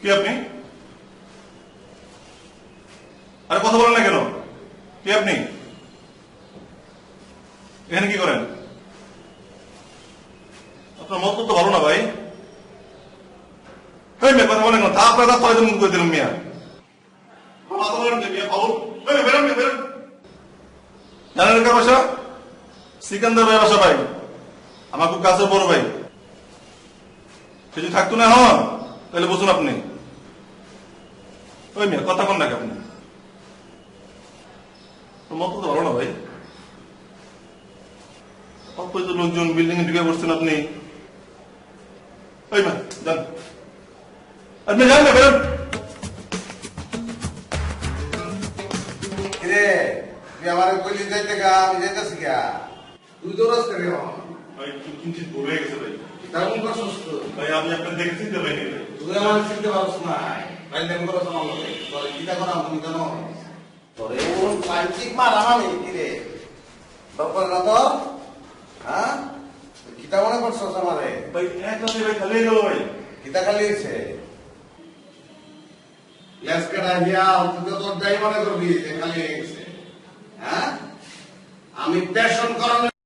কি আপনি? আরে কথা বলেন না কেন? কি আপনি এখানে কি করেন? আপনার মত তো ভালো না ভাই। মেয়ে কথা বলেন কেন? তা আপনার রাস্তা হয়তো মুখ করে দিলাম মিয়া। কথা বলেন মিয়া বাবু। বেরোন বেরোন। জানেন কার বাসা? সিকান্দার ভাই বাসা ভাই। আমার খুব কাছের বড় ভাই। সে যদি থাকতো না হন তাহলে বুঝুন আপনি। ওই মিয়া কথা বল না আপনি। মত তো ভালো না ভাই। অল্প লোকজন বিল্ডিং এ ঢুকে পড়ছেন আপনি। ওই মা যান, আপনি যান না বেরোন। তুই আমার কইলি যাইতে গা, আমি যাইতেছি গা। তুই তো রাস্তা রে ভাই কিঞ্চিত ভুল হয়ে গেছে ভাই। তেমন করছিস তো ভাই আমি আপনার দেখেছি তো ভাই। তুই আমার চিনতে পারছ না। ভাই তেমন করছ না আমাকে। তোরে কিটা করা তুমি জানো? তোরে ওর প্লাস্টিক মারা আমি কি রে? বাবা না তো? হ্যাঁ? কিটা মনে করছস আমারে? ভাই এক রাতে ভাই খালি গেল ভাই। কিটা খালি হইছে? লেসকেটা হিয়া তুই তো তোর যাই মনে করবি যে খালি হয়ে গেছে। হ্যাঁ? আমি প্যাশন করানো